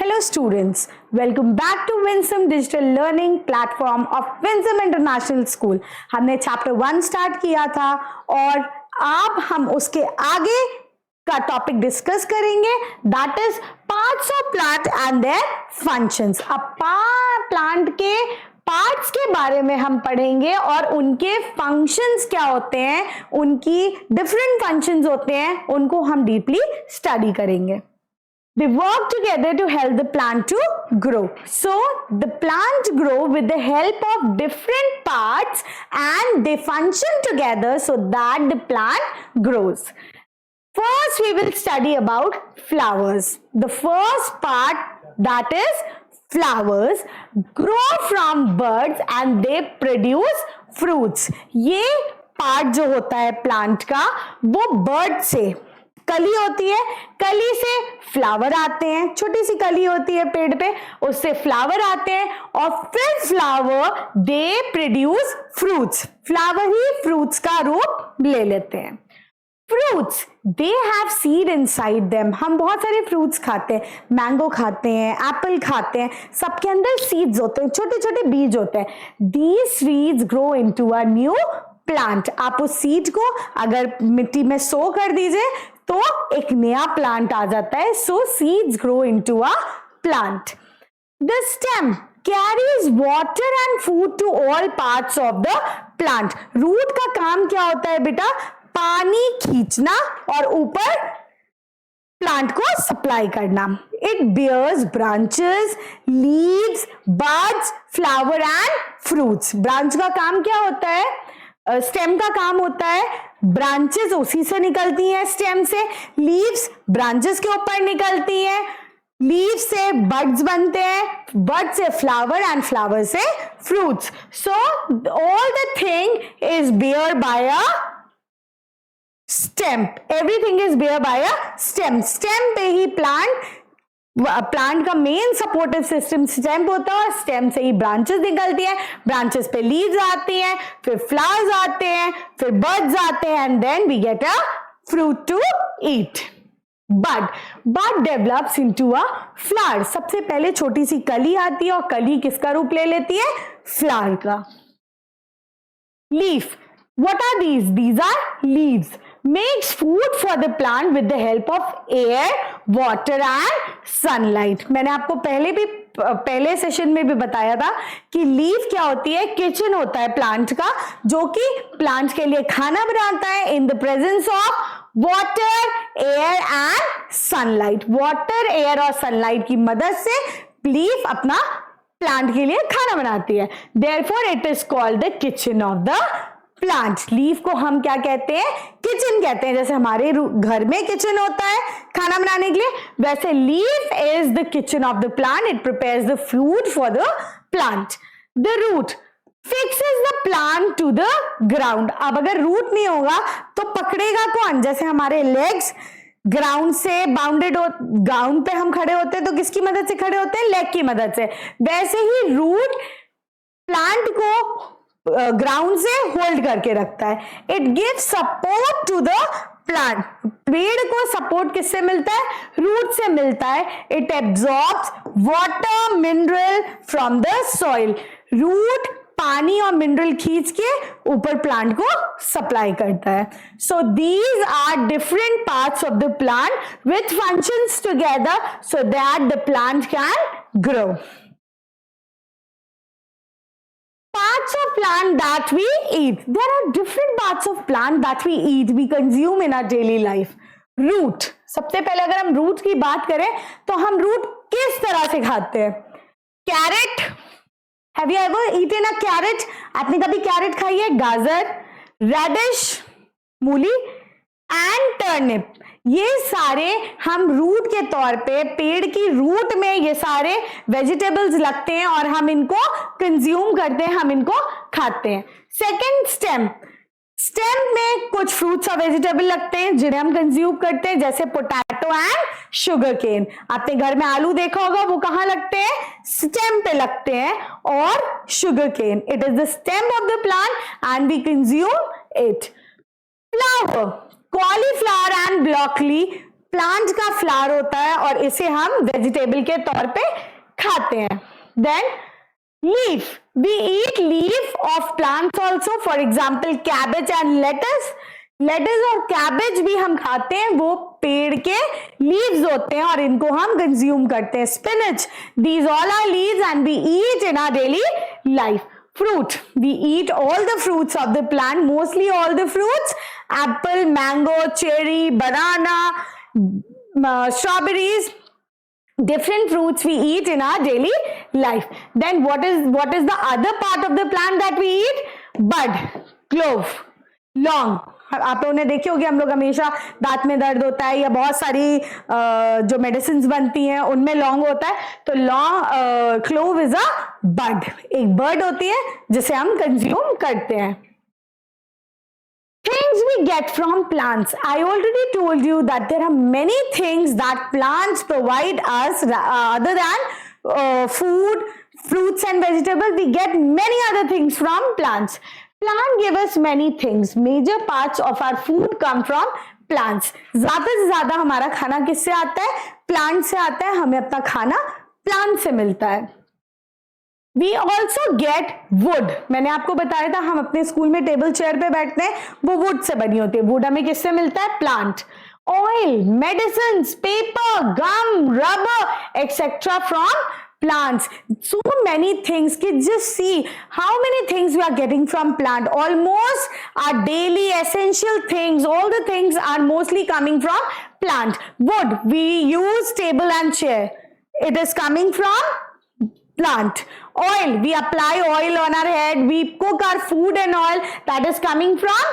Hello students, welcome back to Winsome Digital Learning Platform of Winsome International School। हमने chapter 1 start किया था और अब हम उसके आगे का टॉपिक डिस्कस करेंगे, that is parts of plant and their functions. अब प्लांट के पार्ट्स के बारे में हम पढ़ेंगे और उनके फंक्शंस क्या होते हैं, उनकी डिफरेंट फंक्शंस होते हैं, उनको हम डीपली स्टडी करेंगे। They work together to help the plant to grow. So the plant grow with the help of different parts and they function together so that the plant grows. First we will study about flowers. The first part, that is flowers, grow from buds and they produce fruits. ये part जो होता है plant का, वो bird से, कली होती है, कली से फ्लावर आते हैं, छोटी सी कली होती है पेड़ पे, उससे फ्लावर आते हैं और फिर flower they produce fruits, flower he fruits का रूप ले लेते हैं। Fruits they have seed inside them. हम बहुत सारे फ्रूट्स खाते हैं, मैंगो खाते हैं, एप्पल खाते हैं, सबके अंदर सीड्स होते हैं, छोटे छोटे बीज होते हैं। These seeds grow into a new plant. आप उस सीड को अगर मिट्टी में सो कर दीजिए तो एक नया प्लांट आ जाता है। So seeds grow into a plant. The stem carries water and food to all parts of the plant. Root का काम क्या होता है बेटा? पानी खींचना और ऊपर प्लांट को सप्लाई करना। It bears branches, leaves, buds, flower and fruits. Branch का काम क्या होता है? स्टेम का काम होता है, ब्रांचेस उसी से निकलती हैं, स्टेम से। लीव्स ब्रांचेस के ऊपर निकलती हैं, लीव से बड्स बनते हैं, बड से फ्लावर एंड फ्लावर से fruits. So all the thing is bear by a stem. Everything is bear by a stem. Stem पे ही प्लांट का मेन सपोर्टिव सिस्टम स्टेम होता है और स्टेम से ही ब्रांचेस निकलती है, ब्रांचेस पे लीव्स आती हैं, फिर फ्लावर्स आते हैं, फिर बर्ड्स आते हैं and then we get a fruit to eat. Bud develops into a flower. सबसे पहले छोटी सी कली आती है और कली किसका रूप ले लेती है? फ्लावर का। Leaf, what are these? These are leaves. Makes food for the plant with the help of air, water and sunlight. मैंने आपको पहले सेशन में भी बताया था कि लीफ क्या होती है? किचन होता है प्लांट का, जो कि प्लांट के लिए खाना बनाता है in the presence of water, air and sunlight. Water, air और सनलाइट की मदद से लीफ अपना प्लांट के लिए खाना बनाती है। Therefore it is called the kitchen of the plant. Leaf को हम क्या कहते हैं? किचन कहते हैं। जैसे हमारे घर में किचन होता है खाना बनाने के लिए, वैसे leaf is the kitchen of the plant. It prepares the food for the plant. The root fixes the plant to the ground. अब अगर रूट नहीं होगा तो पकड़ेगा कौन? जैसे हमारे लेग्स ग्राउंड से बाउंडेड हो, ग्राउंड पे हम खड़े होते हैं तो किसकी मदद से खड़े होते हैं? लेग की मदद से। वैसे ही रूट प्लांट को ग्राउंड से होल्ड करके रखता है। It gives support to the plant. पेड़ को सपोर्ट किससे मिलता है? रूट से मिलता है। It absorbs water, mineral from the soil. Root पानी और मिनरल खींच के ऊपर प्लांट को सप्लाई करता है। So these are different parts of the plant with functions together so that the plant can grow. Parts of plant that we eat. There are different parts of plant that we eat, we consume in our daily life. Root. सबसे पहले अगर हम root की बात करें तो हम root किस तरह से खाते हैं? Carat. Have you ever eaten a carrot? आपने कभी कैरेट खाई है? गाजर, रेडिश, मूली एंड टर्निप, ये सारे हम रूट के तौर पे, पेड़ की रूट में ये सारे वेजिटेबल्स लगते हैं और हम इनको कंज्यूम करते हैं, हम इनको खाते हैं। Second stem. स्टेम में कुछ फ्रूट्स और वेजिटेबल लगते हैं जिन्हें हम कंज्यूम करते हैं, जैसे पोटैटो एंड शुगर केन। आपने घर में आलू देखा होगा, वो कहाँ लगते हैं? स्टेम पे लगते हैं। और sugar cane, it is the stem of the plant and we consume it. Flower, cauliflower and broccoli plant का फ्लावर होता है और इसे हम वेजिटेबल के तौर पे खाते हैं. देन leaf, we eat leaf of plants also, for example cabbage and lettuce. Lettuce और कैबेज भी हम खाते हैं, वो पेड़ के लीव्स होते हैं और इनको हम कंज्यूम करते हैं. Spinach, these all are leaves and we eat in our daily life. Fruit, we eat all the fruits of the plant, mostly all the fruits, apple, mango, cherry, banana, strawberries, different fruits we eat in our daily life. Then what is the other part of the plant that we eat? Bud, clove, long. आप लोगों ने देखी होगी, हम लोग हमेशा दांत में दर्द होता है या बहुत सारी जो मेडिसिन बनती हैं उनमें लौंग होता है, तो लौंग, क्लोव इज अ बड, एक बर्ड होती है जिसे हम कंज्यूम करते हैं. Things we get from plants. I already told you that there are many things that plants provide us other than food, fruits and vegetables. We get many other things from plants. Plant give us many things. Major parts of our food come from plants. ज्यादा से ज्यादा हमारा खाना किससे आता है? Plant से आता है. हमें अपना खाना प्लांट से मिलता है. We also get wood. मैंने आपको बताया था हम अपने स्कूल में टेबल चेयर पे बैठते हैं, वो वुड से बनी होती है. वुड हमें किससे मिलता है? Plant. Oil, medicines, paper, gum, rubber, etc. from plants. So many things. Just see how many things we are getting from plant. Almost our daily essential things, all the things are mostly coming from plant. Wood, we use table and chair. It is coming from plant. Oil, we apply oil on our head, we cook our food and oil, that is coming from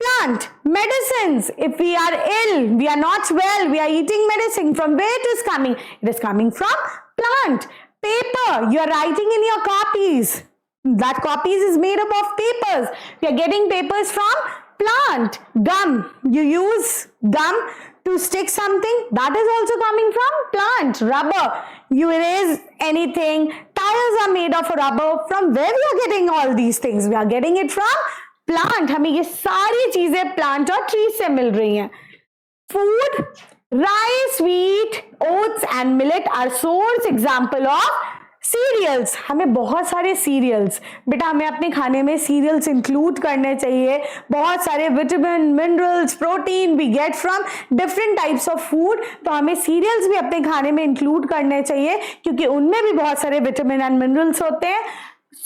plant. Medicines, if we are ill, we are not well, we are eating medicine, from where it is coming? It is coming from plant. Paper, you are writing in your copies, that copies is made up of papers, we are getting papers from plant. Gum, you use gum to stick something, that is also coming from plant. Rubber, you erase anything, tires are made of rubber. From where we are getting all these things? We are getting it from plant. हमें ये सारी चीजें plant और tree से मिल रही हैं. Food, rice, wheat, oats and millet are source example of cereals. हमें बहुत सारे सीरियल्स, बेटा हमें अपने खाने में सीरियल्स इंक्लूड करने चाहिए. बहुत सारे vitamin, minerals, protein we get from different types of food. तो हमें सीरियल्स भी अपने खाने में इंक्लूड करने चाहिए क्योंकि उनमें भी बहुत सारे विटामिन एंड मिनरल्स होते हैं.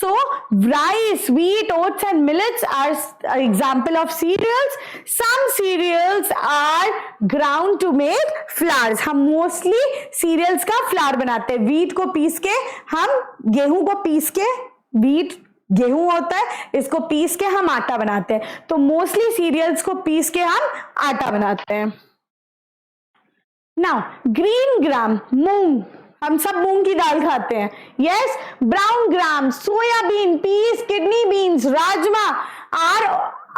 So rice, wheat, oats and millets are an example of cereals. Some cereals are ground to make flours. हम mostly cereals का flour बनाते हैं. Wheat को पीस के, हम गेहूं को पीस के, wheat गेहूं होता है, इसको पीस के हम आटा बनाते हैं. तो mostly cereals को पीस के हम आटा बनाते हैं. Now green gram, मूंग, हम सब मूंग की दाल खाते हैं. Yes. Brown gram, soyabean, peas, kidney beans, rajma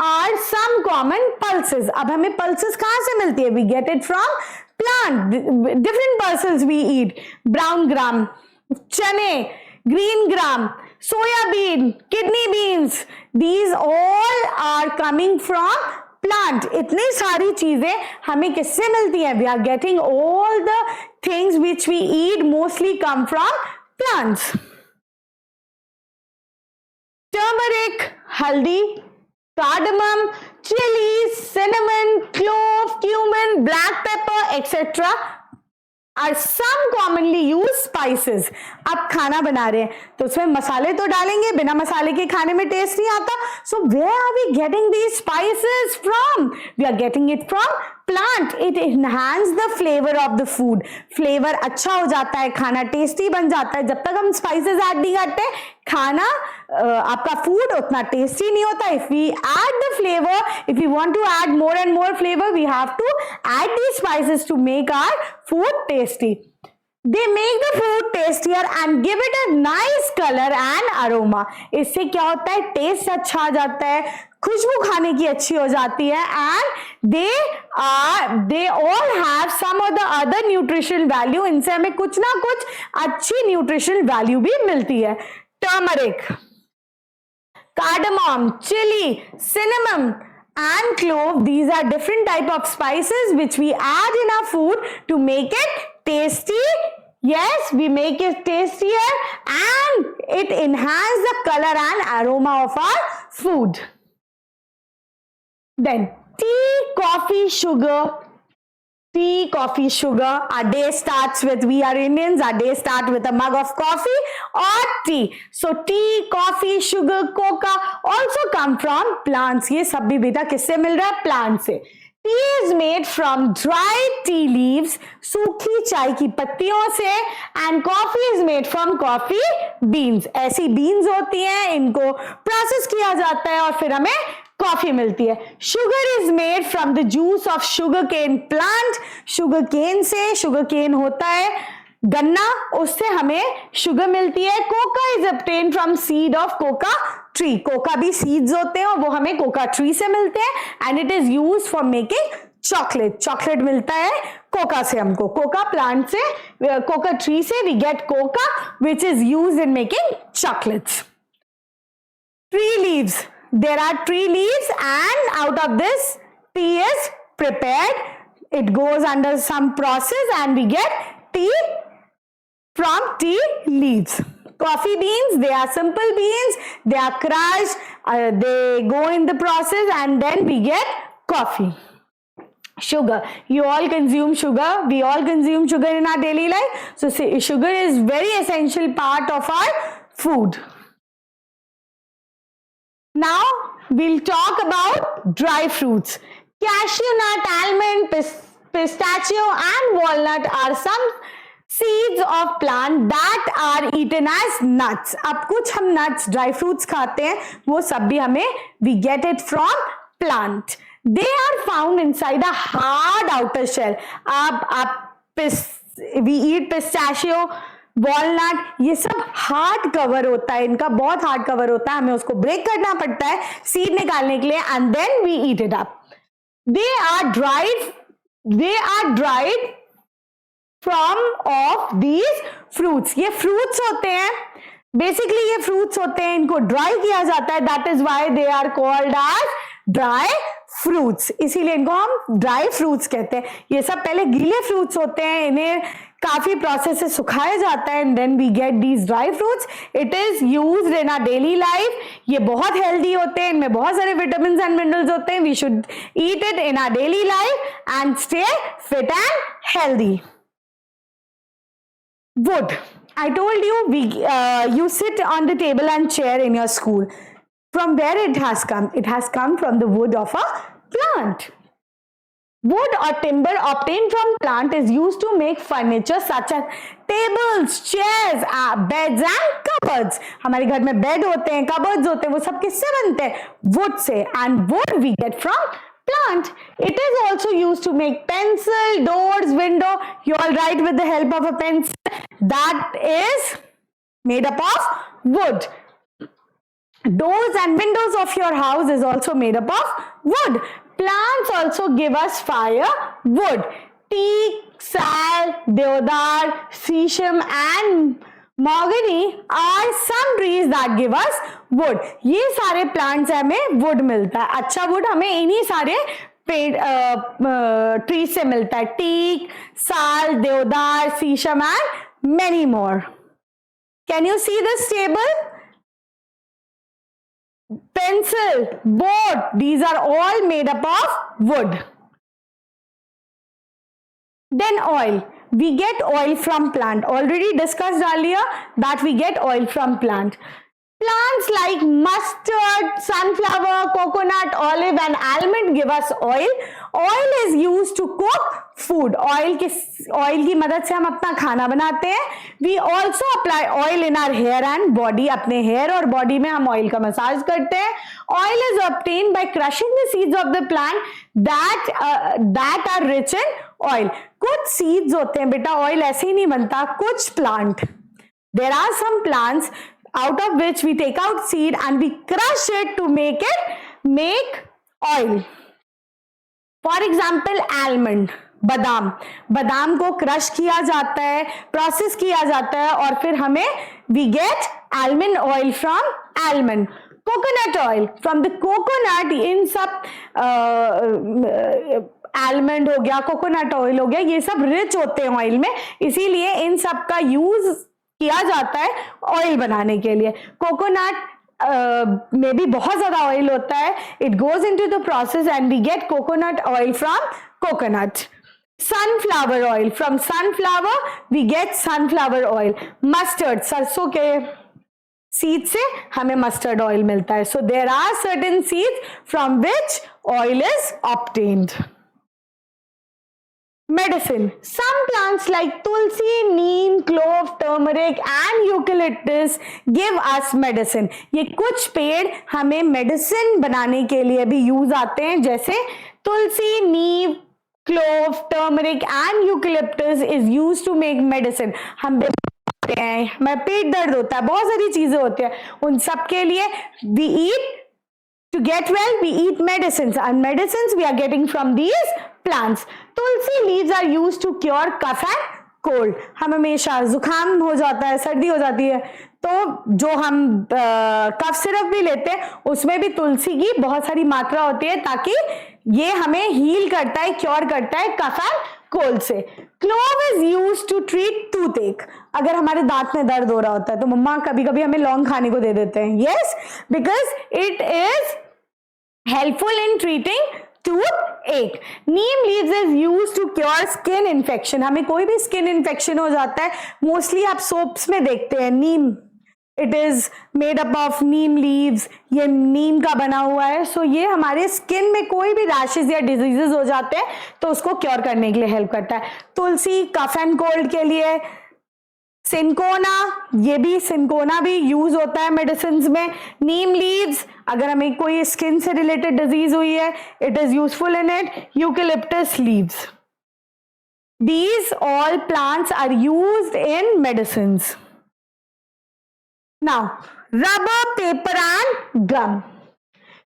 are some common pulses. अब हमें पल्सेस कहां से मिलती है? We get it from plant. Different pulses we eat. Brown gram, चने, green gram, soyabean, kidney beans, these all are coming from plant. इतनी सारी चीजें हमें किससे मिलती हैं? We are getting all the things which we eat mostly come from plants. Turmeric, haldi, cardamom, chili, cinnamon, clove, cumin, black pepper, etc. are some commonly used spices. अब खाना बना रहे हैं तो उसमें मसाले तो डालेंगे, बिना मसाले के खाने में टेस्ट नहीं आता. So where are we getting these spices from? We are getting it from plant. It enhances the flavor of the food. Flavor अच्छा हो जाता है, खाना टेस्टी बन जाता है. जब तक हम spices ऐड नहीं करते, खाना आपका फूड उतना टेस्टी नहीं होता. If we add the flavor, if we want to add more and more flavor, we have to add these spices to make our food tasty. They make the food tastier and give it a nice color and aroma. इससे क्या होता है? Test अच्छा आ जाता है, खुशबू खाने की अच्छी हो जाती है. And they all have some of the other nutritional value. इनसे हमें कुछ ना कुछ अच्छी nutritional value भी मिलती है. Turmeric, cardamom, chili, cinnamon and clove. These are different type of spices which we add in our food to make it tasty. Yes, we make it tastier and it enhances the color and aroma of our food. Then tea, coffee, sugar. Tea, coffee, sugar. Our day starts with, we are Indians, our day starts with a mug of coffee or tea. So tea, coffee, sugar, coca also come from plants. ये सब भी बेटा किससे मिल रहा है? Plant से. Tea is made from dried tea leaves, सूखी चाय की पत्तियों से, and coffee is made from coffee beans. ऐसी beans होती हैं, इनको process किया जाता है और फिर हमें कॉफी मिलती है. Sugar is made from the juice of sugar cane plant. Sugar cane से, शुगर केन होता है गन्ना, उससे हमें शुगर मिलती है. Coca is obtain from seed of Coca tree. Coca भी सीड्स होते हैं और वो हमें कोका ट्री से मिलते हैं and it is used for making chocolate. Chocolate मिलता है कोका से हमको. कोका प्लांट से, कोका ट्री से we get cocoa which is used in making chocolates. Tree leaves. There are tree leaves and out of this tea is prepared. It goes under some process and we get tea from tea leaves. Coffee beans, they are simple beans. They are crushed. They go in the process and then we get coffee. Sugar. You all consume sugar. We all consume sugar in our daily life. So sugar is very essential part of our food. Now we'll talk about dry fruits. Cashew nut, almond, pistachio and walnut are some seeds of plant that are eaten as nuts. अब कुछ हम nuts, dry fruits खाते हैं, वो सब भी हमें we get it from plant. They are found inside a hard outer shell. We eat pistachio, walnut, ये सब हार्ड कवर होता है, इनका बहुत हार्ड कवर होता है, हमें उसको ब्रेक करना पड़ता है सीड निकालने के लिए and then we eat it up. They are dried from of these fruits. ये फ्रूट्स होते हैं, बेसिकली ये फ्रूट्स होते हैं, इनको ड्राई किया जाता है. That is why they are called as dry fruits. इसीलिए इनको हम ड्राई फ्रूट्स कहते हैं. ये सब पहले गीले फ्रूट्स होते हैं, इन्हें काफी प्रोसेस से सुखाया जाता है and then we get these dry fruits. It is used in our daily life. ये बहुत हेल्दी होते हैं, इनमें बहुत सारे विटामिन एंड मिनरल्स होते हैं. We should eat it in our daily life and stay fit and healthy. Wood. I told you you sit on the table and chair in your school. From where it has come? It has come from the wood of a plant. Wood or timber obtained from plant is used to make furniture such as tables, chairs, beds and cupboards. हमारे घर में bed होते हैं, cupboards होते हैं, वो सब किससे बनते हैं? Wood से. And wood we get from plant. It is also used to make pencil, doors, window. You all write with the help of a pencil. That is made up of wood. Doors and windows of your house is also made up of wood. Plants also give us firewood. Teak, sal, deodar, shisham and mahogany are some trees that give us wood. ये सारे plants से हमें wood मिलता है. अच्छा wood हमें इन्हीं सारे ट्री से मिलता है. टीक, साल, देवदार, शीशम and many more. Can you see this table? Pencil, board, these are all made up of wood. Then oil. We get oil from plant. Already discussed earlier that we get oil from plant. Plants like mustard, sunflower, coconut, olive and almond give us oil. Oil is used to cook food. Oil की मदद से हम अपना खाना बनाते हैं. We also apply oil in our hair and body. अपने hair और body में हम oil का मसाज करते हैं. Oil is obtained by crushing the seeds of the plant that are rich in oil. कुछ seeds होते हैं बेटा, oil ऐसे ही नहीं बनता. कुछ plant. There are some plants out of which we take out seed and we crush it to make oil. For example, almond, बादाम. बादाम को क्रश किया जाता है, प्रोसेस किया जाता है और फिर हमें we get almond oil from almond. Coconut oil, from the coconut, इन सब आलमंड हो गया, कोकोनट ऑयल हो गया, ये सब रिच होते हैं ऑयल में, इसीलिए इन सब का यूज किया जाता है ऑयल बनाने के लिए। कोकोनट में भी बहुत ज्यादा ऑयल होता है, it goes into the process and we get coconut oil from coconut. Sunflower oil, from sunflower we get sunflower oil. Mustard, सरसों के सीड से हमें मस्टर्ड ऑयल मिलता है। So there are certain seeds from which oil is obtained. Medicine. Some plants like tulsi, neem, clove, turmeric and eucalyptus give us medicine. ये कुछ पेड़ हमें मेडिसिन बनाने के लिए भी यूज आते हैं, जैसे tulsi, neem, clove, turmeric and eucalyptus is use to make medicine. हम हमें पेट दर्द होता है, बहुत सारी चीजें होती है, उन सब के लिए we eat to get well, we eat medicines, and medicines we are getting from these plants. Tulsi leaves are used to cure cough and cold. हम हमेशा जुकाम हो जाता है, सर्दी हो जाती है, तो जो हम कफ सिरप भी लेते हैं उसमें भी तुलसी की बहुत सारी मात्रा होती है, ताकि ये हमें हील करता है, क्योर करता है कफ एंड कोल्ड से। Clove is use to treat toothache. अगर हमारे दांत में दर्द हो रहा होता है तो मम्मा कभी कभी हमें लौंग खाने को दे देते हैं, yes, because it is helpful in treating toothache. Neem leaves is used to cure skin infection. हमें कोई भी skin infection हो जाता है, मोस्टली आप सोप्स में देखते हैं neem, it is made up of neem leaves, ये नीम का बना हुआ है। सो ये हमारे स्किन में कोई भी रैशेस या डिजीजेस हो जाते हैं तो उसको क्योर करने के लिए हेल्प करता है। तुलसी कफ एंड कोल्ड के लिए। सिंकोना, ये भी सिंकोना भी यूज होता है मेडिसिन में। नीम लीव्स, अगर हमें कोई स्किन से रिलेटेड डिजीज हुई है, it is useful in it. Eucalyptus leaves, these all plants are used in medicines. Now, rubber, paper and gum.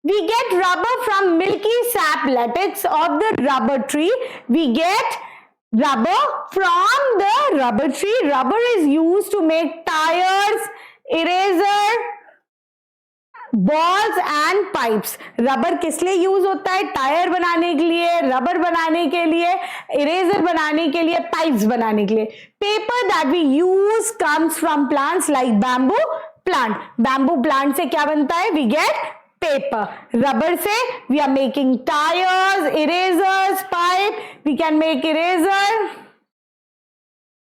We get rubber from milky sap latex of the rubber tree. We get rubber from the rubber tree. Rubber is used to make tires, eraser, balls and pipes. Rubber किस लिए use होता है? Tyre बनाने के लिए, rubber बनाने के लिए, इरेजर बनाने के लिए, पाइप्स बनाने के लिए। Paper that we use comes from plants like bamboo plant. Bamboo plant से क्या बनता है? We get paper. रबर से we are making tyres, erasers, pipe, we can make eraser,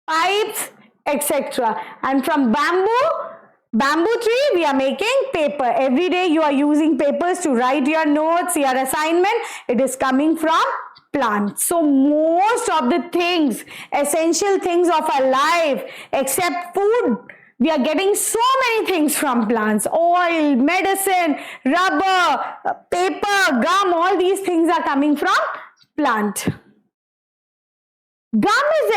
pipes, etc. And from bamboo tree we are making paper. Every day you are using papers to write your notes, your assignment. It is coming from plants. So most of the things, essential things of our life, except food, we are getting so many things from plants. Oil, medicine, rubber, paper, gum, all these things are coming from plant. Gum is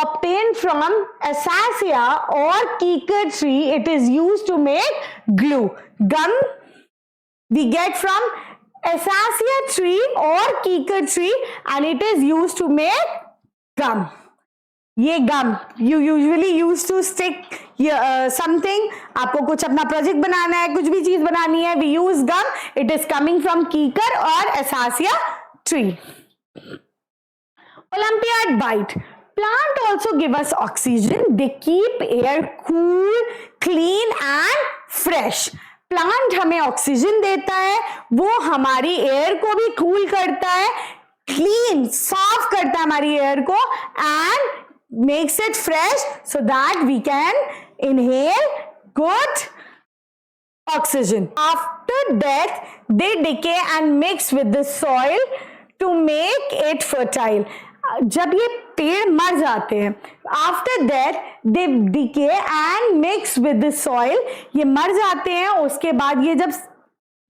obtained from acacia or kikar tree. It is used to make glue. Gum we get from acacia tree or kikar tree and it is used to make gum. ये gum you usually use to stick something. आपको कुछ अपना project बनाना है, कुछ भी चीज बनानी है, we use gum. It is coming from kikar or acacia tree. Olympiad bite. Plant also give us oxygen. They keep air cool, clean and fresh. Plant हमें ऑक्सीजन देता है, वो हमारी एयर को भी कूल करता है, क्लीन साफ करता है हमारी एयर को, and makes it fresh so that we can inhale good oxygen. After death, they decay and mix with the soil to make it fertile. जब ये पेड़ मर जाते हैं, after that they decay and mix with the soil, ये मर जाते हैं, उसके बाद ये जब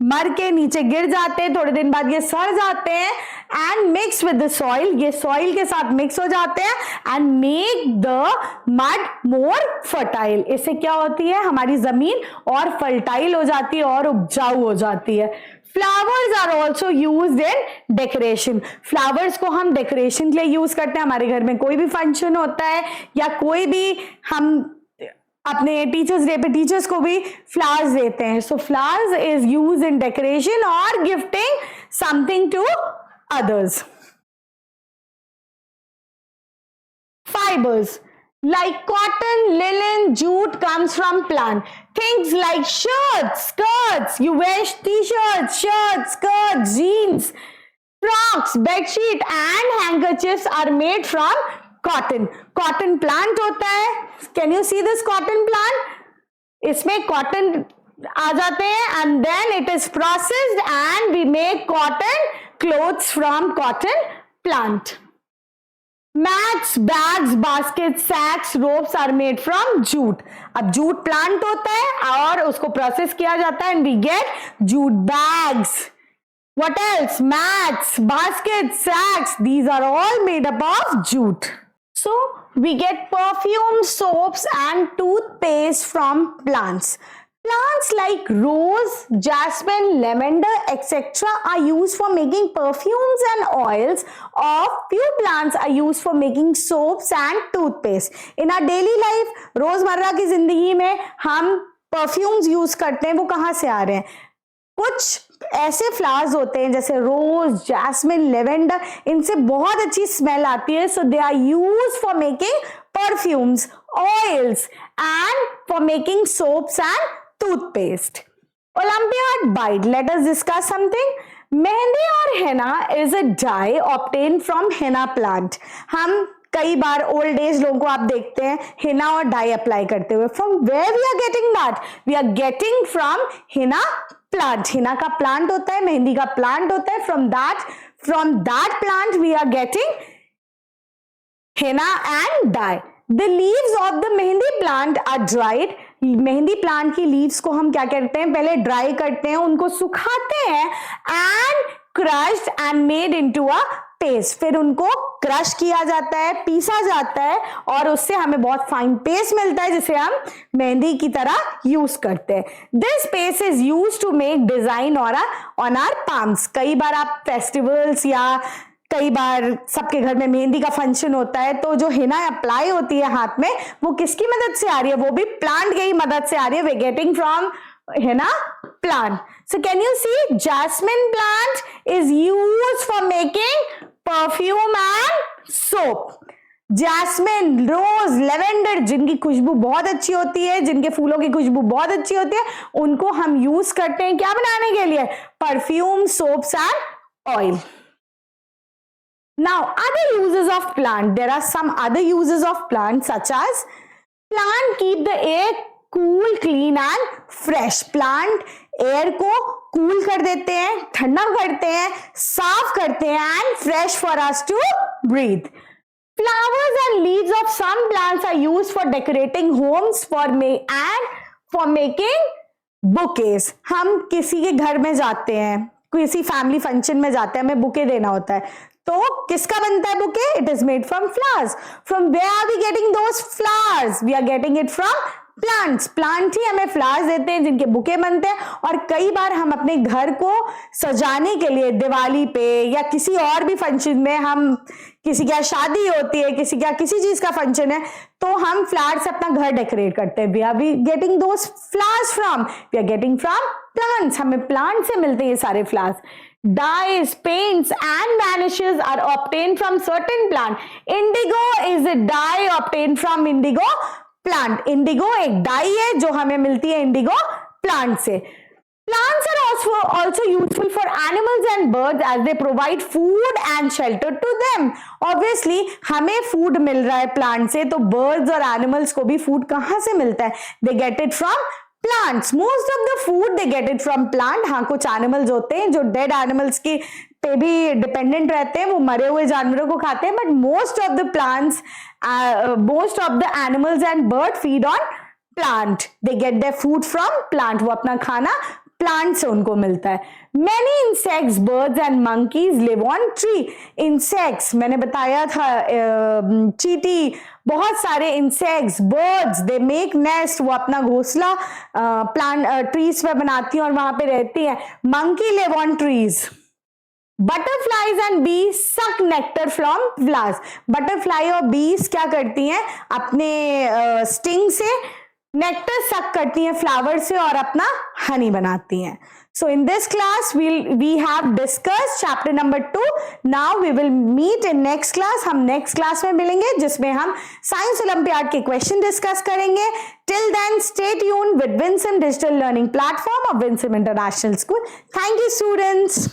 मर के नीचे गिर जाते हैं, थोड़े दिन बाद ये सड़ जाते हैं, and mix with the soil, ये सॉइल के साथ मिक्स हो जाते हैं and make the mud more fertile. इससे क्या होती है, हमारी जमीन और फर्टाइल हो जाती है और उपजाऊ हो जाती है. Flowers are also use in decoration. Flowers को हम डेकोरेशन के लिए यूज करते हैं. हमारे घर में कोई भी फंक्शन होता है या कोई भी हम अपने टीचर्स डे पे टीचर्स को भी फ्लावर्स देते हैं. So flowers is use in decoration और gifting something to others. Fibers like cotton, linen, jute comes from plant. Things like shirts, skirts, you wear t-shirts, shirts, skirts, jeans, frocks, bedsheet and handkerchiefs are made from cotton. Cotton plant होता है. Can you see this cotton plant? इसमें cotton आ जाते हैं and then it is processed and we make cotton clothes from cotton plant. Mats, bags, baskets, sacks, ropes are made from jute. अब jute plant होता है और उसको process किया जाता है and we get jute bags. What else? Mats, baskets, sacks. These are all made up of jute. So we get perfume, soaps and toothpaste from plants. Plants like rose, jasmine, lavender, etc. are used for making perfumes and oils. Of few plants are used for making soaps and toothpaste. In our daily life, रोजमर्रा की जिंदगी में हम perfumes use करते हैं. वो कहाँ से आ रहे हैं? कुछ ऐसे फ्लावर्स होते हैं जैसे रोज, जैस्मिन, लेवेंडर, इनसे बहुत अच्छी स्मेल आती है. So they are used for making perfumes, oils and for making soaps and toothpaste. Olympiad bite. Let us discuss something. Mehndi और henna is a dye obtained from henna plant. हम कई बार old age लोगों को आप देखते हैं henna और die apply करते हुए. From where we are getting that? We are getting from henna plant. henna का प्लांट होता है, मेहंदी का प्लांट होता है. From that plant we are getting henna and dye. The leaves of the mehndi plant are dried. Mehndi plant की leaves को हम क्या करते हैं? पहले ड्राई करते हैं, उनको सुखाते हैं and crushed and made into a paste. फिर उनको क्रश किया जाता है, पीसा जाता है और उससे हमें बहुत फाइन पेस्ट मिलता है जिसे हम मेहंदी की तरह यूज करते हैं. This paste is use to make design on our palms. कई बार आप फेस्टिवल्स या कई बार सबके घर में मेहंदी का फंक्शन होता है तो जो हिना अप्लाई होती है हाथ में, वो किसकी मदद से आ रही है? वो भी प्लांट की मदद से आ रही है. We getting from henna plant. So can you see jasmine plant is used for making perfume and soap. Jasmine, rose, lavender जिनकी खुशबू बहुत अच्छी होती है, जिनके फूलों की खुशबू बहुत अच्छी होती है, उनको हम यूज करते हैं क्या बनाने के लिए? Perfume, soaps and oil. Now, other uses of plant. There are some other uses of plant such as plant keep the air cool, clean and fresh. Plant air को cool कर देते हैं, ठंडा करते हैं, साफ करते हैं and fresh for us to breathe. Flowers and leaves of some plants are used for decorating homes and for making bouquets. हम किसी के घर में जाते हैं, किसी फैमिली फंक्शन में जाते हैं, हमें बुके देना होता है, तो किसका बनता है bouquet? It is made from flowers. From where are we getting those flowers? We are getting it from plants. Plant ही हमें फ्लावर्स देते हैं जिनके बुके बनते हैं. और कई बार हम अपने घर को सजाने के लिए दिवाली पे या किसी और भी फंक्शन में, हम किसी की शादी होती है, किसी का किसी चीज का फंक्शन है, तो हम फ्लावर्स से अपना घर डेकोरेट करते हैं. We are getting those flowers from, we are getting from plants. हमें प्लांट से मिलते हैं ये सारे flowers. Dyes, paints and vanishes are obtained from certain plant. Indigo is a dye obtained from indigo plant. Indigo एक dye है जो हमें मिलती है indigo plant से. Plants are also useful for animals and birds as they provide food and shelter to them. Obviously हमें food मिल रहा है plant से, तो birds और animals को भी food कहाँ से मिलता है? They get it from plants. Most of the food they get it from plant. हाँ, कुछ animals होते हैं जो dead animals की पे भी dependent रहते हैं, वो मरे हुए जानवरों को खाते हैं, but most of the plants, most of the animals and bird feed on plant. They get their food from plant. वो अपना खाना प्लांट से उनको मिलता है. Many insects, birds and monkeys live on tree. Insects, मैंने बताया था, चींटी, बहुत सारे insects, birds, they make nest. वो अपना घोंसला प्लांट ट्रीज पे बनाती हैं और वहां पे रहती हैं. Monkey live on trees. Butterflies and bees suck nectar from flowers. Butterfly और bees क्या करती हैं? अपने स्टिंग से नेक्टर सक करती हैं फ्लावर से और अपना हनी बनाती हैं. So in this class we have discussed chapter number 2. Now we will meet in next class. हम next class में मिलेंगे जिसमें हम साइंस ओलंपियाड के क्वेश्चन डिस्कस करेंगे. Till then stay tuned with Winsome Digital Learning Platform of Winsome International School. Thank you students.